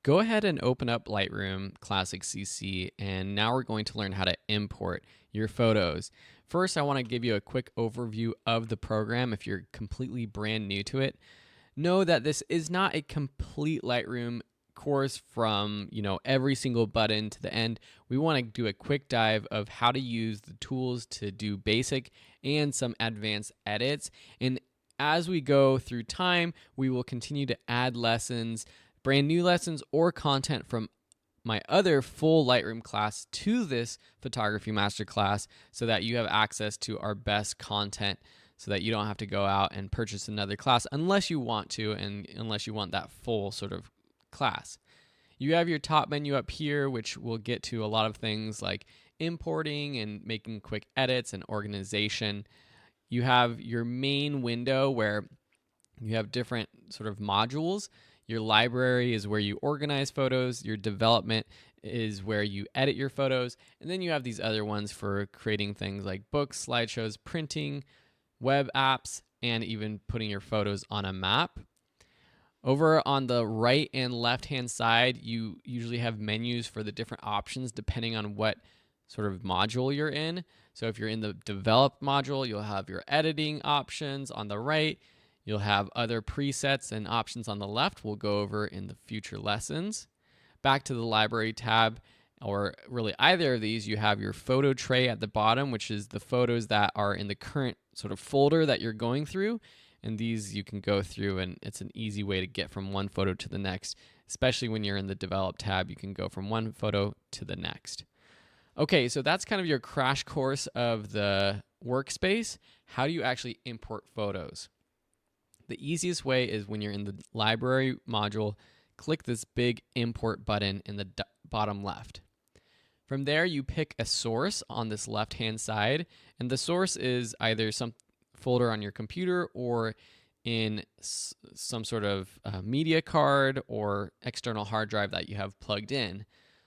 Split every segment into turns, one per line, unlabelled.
Go ahead and open up Lightroom Classic CC, and now we're going to learn how to import your photos. First, I want to give you a quick overview of the program if you're completely brand new to it. Know that this is not a complete Lightroom course from, every single button to the end. We want to do a quick dive of how to use the tools to do basic and some advanced edits. And as we go through time, we will continue to add lessons, brand new lessons, or content from my other full Lightroom class to this photography masterclass so that you have access to our best content so that you don't have to go out and purchase another class unless you want to and unless you want that full sort of class. You have your top menu up here, which will get to a lot of things like importing and making quick edits and organization. You have your main window where you have different sort of modules. Your library is where you organize photos. Your development is where you edit your photos. And then you have these other ones for creating things like books, slideshows, printing, web apps, and even putting your photos on a map. Over on the right and left-hand side, you usually have menus for the different options depending on what sort of module you're in. So if you're in the develop module, you'll have your editing options on the right. You'll have other presets and options on the left we'll go over in the future lessons. Back to the library tab, or really either of these, you have your photo tray at the bottom, which is the photos that are in the current sort of folder that you're going through. And these you can go through, and it's an easy way to get from one photo to the next, especially when you're in the develop tab. You can go from one photo to the next. Okay, so that's kind of your crash course of the workspace. How do you actually import photos? The easiest way is when you're in the library module, click this big import button in the bottom left. From there, you pick a source on this left-hand side, and the source is either some folder on your computer or in some sort of media card or external hard drive that you have plugged in.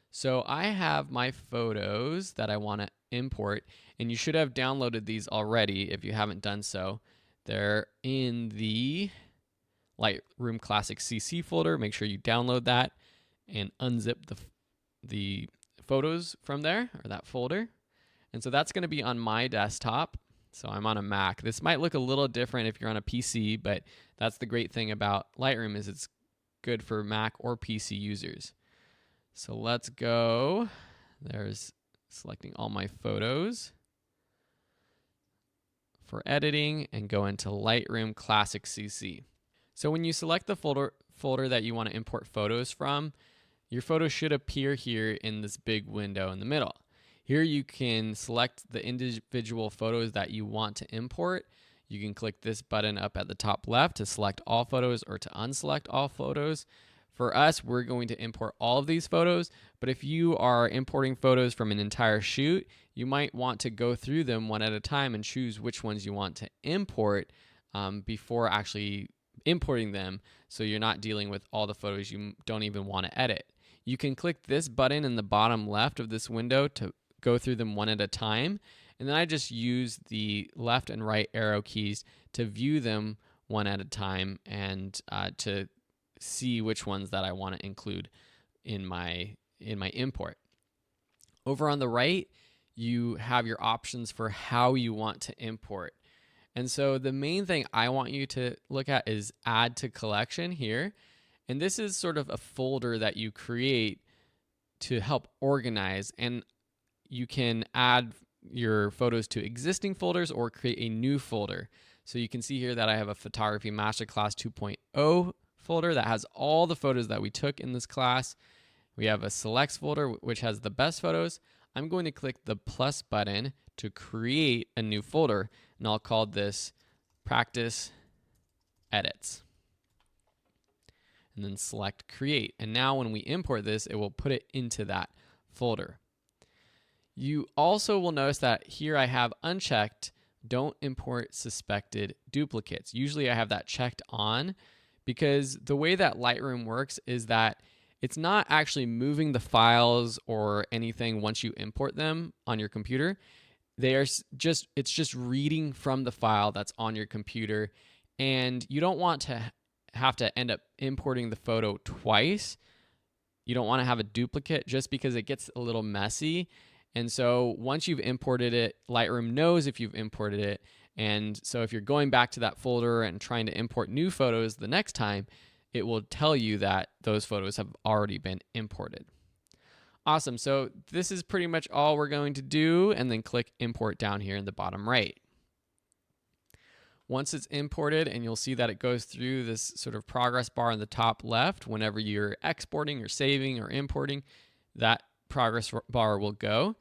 So I have my photos that I want to import, and you should have downloaded these already if you haven't done so. They're in the Lightroom Classic CC folder. Make sure you download that and unzip the photos from there, or that folder. And so that's going to be on my desktop. So I'm on a Mac. This might look a little different if you're on a PC, but that's the great thing about Lightroom is it's good for Mac or PC users. So let's go. There's selecting all my photos for editing and go into Lightroom Classic CC. So when you select the folder that you want to import photos from, your photo should appear here in this big window in the middle. Here you can select the individual photos that you want to import. You can click this button up at the top left to select all photos or to unselect all photos. For us, we're going to import all of these photos, but if you are importing photos from an entire shoot, you might want to go through them one at a time and choose which ones you want to import before actually importing them, so you're not dealing with all the photos you don't even want to edit. You can click this button in the bottom left of this window to go through them one at a time, and then I just use the left and right arrow keys to view them one at a time and to see which ones that I want to include in my import. Over on the right, you have your options for how you want to import. And so the main thing I want you to look at is add to collection here. And this is sort of a folder that you create to help organize, and you can add your photos to existing folders or create a new folder. So you can see here that I have a Photography Masterclass 2.0 folder that has all the photos that we took in this class. We have a selects folder which has the best photos. I'm going to click the plus button to create a new folder, and I'll call this Practice Edits. And then select Create. And now when we import this, it will put it into that folder. You also will notice that here I have unchecked, don't import suspected duplicates. Usually I have that checked on, because the way that Lightroom works is that it's not actually moving the files or anything once you import them on your computer. It's just reading from the file that's on your computer, and you don't want to have to end up importing the photo twice You don't want to have a duplicate just because it gets a little messy. And so once you've imported it, Lightroom knows if you've imported it. And so if you're going back to that folder and trying to import new photos the next time, it will tell you that those photos have already been imported. Awesome. So this is pretty much all we're going to do, and then click import down here in the bottom right. Once it's imported, and you'll see that it goes through this sort of progress bar in the top left, whenever you're exporting or saving or importing, that progress bar will go.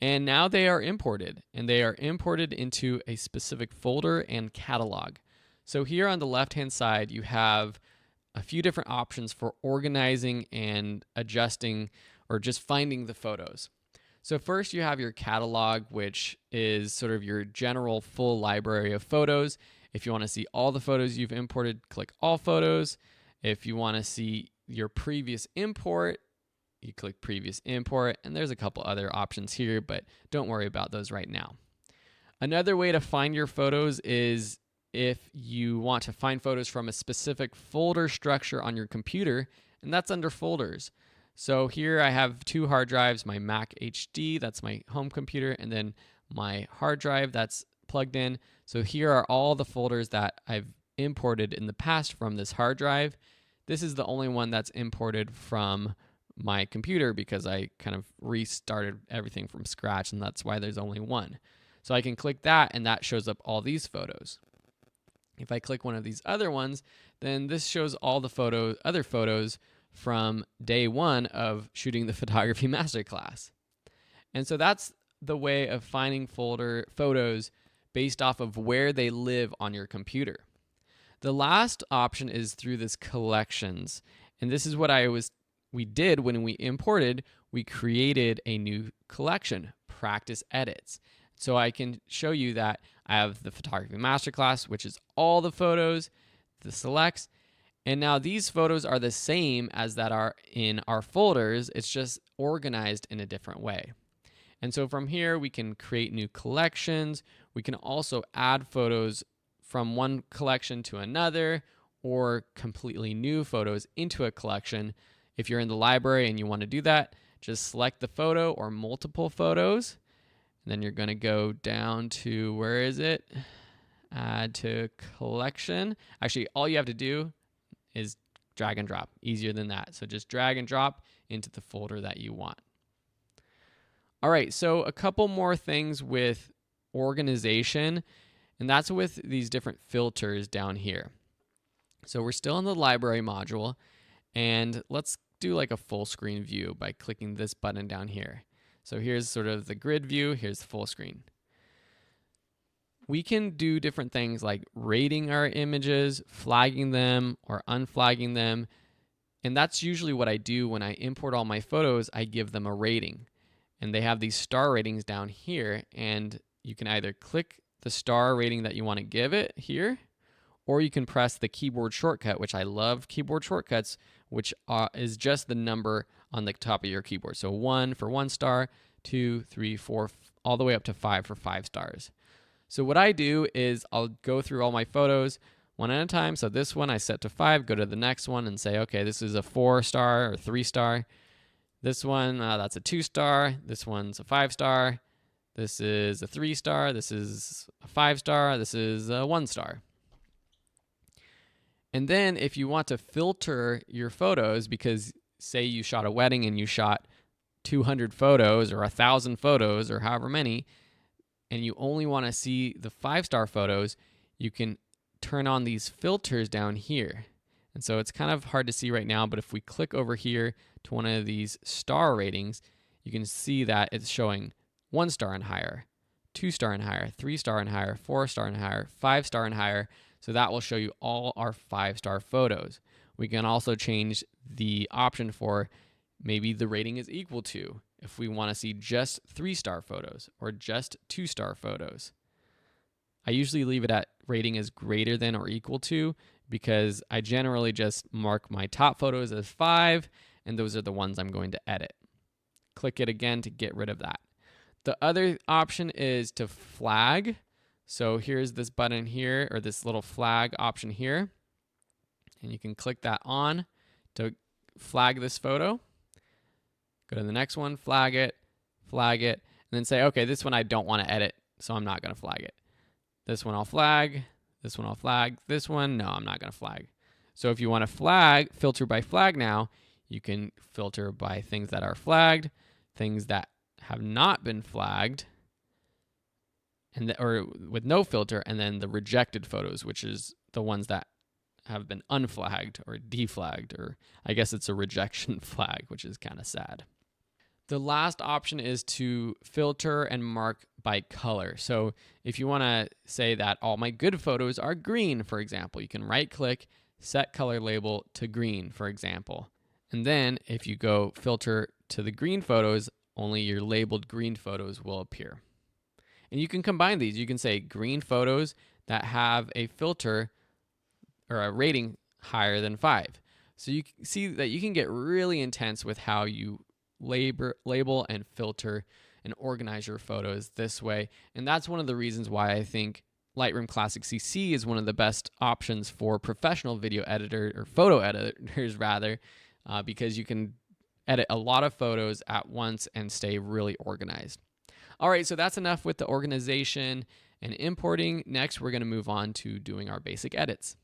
And now they are imported, and they are imported into a specific folder and catalog. So here on the left-hand side, you have a few different options for organizing and adjusting or just finding the photos. So first you have your catalog, which is sort of your general full library of photos. If you want to see all the photos you've imported, click all photos. If you want to see your previous import, you click previous import, and there's a couple other options here, but don't worry about those right now. Another way to find your photos is if you want to find photos from a specific folder structure on your computer, and that's under folders. So here I have two hard drives, my Mac HD, that's my home computer, and then my hard drive that's plugged in. So here are all the folders that I've imported in the past from this hard drive. This is the only one that's imported from my computer because I kind of restarted everything from scratch, and that's why there's only one. So I can click that, and that shows up all these photos. If I click one of these other ones, then this shows all the other photos from day one of shooting the photography masterclass. And so that's the way of finding photos based off of where they live on your computer. The last option is through this collections. And this is what we did when we imported. We created a new collection, Practice Edits. So I can show you that I have the photography masterclass, which is all the photos, the selects, and now these photos are the same as that are in our folders. It's just organized in a different way. And so from here, we can create new collections. We can also add photos from one collection to another, or completely new photos into a collection. If you're in the library and you want to do that, just select the photo or multiple photos. And then you're going to go down to, where is it? Add to collection. Actually, all you have to do is drag and drop. Easier than that. So just drag and drop into the folder that you want. All right, so a couple more things with organization, and that's with these different filters down here. So we're still in the library module, and let's do like a full screen view by clicking this button down here. So here's sort of the grid view, here's full screen. We can do different things like rating our images, flagging them, or unflagging them. And that's usually what I do when I import all my photos. I give them a rating. And they have these star ratings down here. And you can either click the star rating that you want to give it here, or you can press the keyboard shortcut, which I love keyboard shortcuts, which is just the number on the top of your keyboard. So 1 for 1 star, 2, 3, 4, all the way up to 5 for 5 stars. So what I do is I'll go through all my photos one at a time. So this one I set to 5, go to the next one and say, okay, this is a 4-star or 3-star. This one, that's a 2-star. This one's a 5-star. This is a 3-star. This is a 5-star. This is a 1-star. And then if you want to filter your photos, because say you shot a wedding and you shot 200 photos or 1,000 photos or however many, and you only want to see the 5-star photos, you can turn on these filters down here. And so it's kind of hard to see right now, but if we click over here to one of these star ratings, you can see that it's showing 1-star and higher, 2-star and higher, 3-star and higher, 4-star and higher, 5-star and higher. So that will show you all our 5-star photos. We can also change the option for maybe the rating is equal to, if we want to see just 3-star photos or just 2-star photos. I usually leave it at rating is greater than or equal to, because I generally just mark my top photos as 5, and those are the ones I'm going to edit. Click it again to get rid of that. The other option is to flag. So here's this button here, or this little flag option here, and you can click that on to flag this photo. Go to the next one, flag it, and then say, okay, this one I don't want to edit, so I'm not going to flag it. This one I'll flag, this one I'll flag, this one, no, I'm not going to flag. So if you want to flag, filter by flag now, you can filter by things that are flagged, things that have not been flagged, or with no filter, and then the rejected photos, which is the ones that have been unflagged or deflagged, or I guess it's a rejection flag, which is kind of sad. The last option is to filter and mark by color. So if you want to say that all my good photos are green, for example, you can right click, set color label to green, for example. And then if you go filter to the green photos, only your labeled green photos will appear. And you can combine these. You can say green photos that have a filter or a rating higher than 5. So you can see that you can get really intense with how you label and filter and organize your photos this way. And that's one of the reasons why I think Lightroom Classic CC is one of the best options for professional video editor or photo editors rather, because you can edit a lot of photos at once and stay really organized. All right, so that's enough with the organization and importing. Next, we're going to move on to doing our basic edits.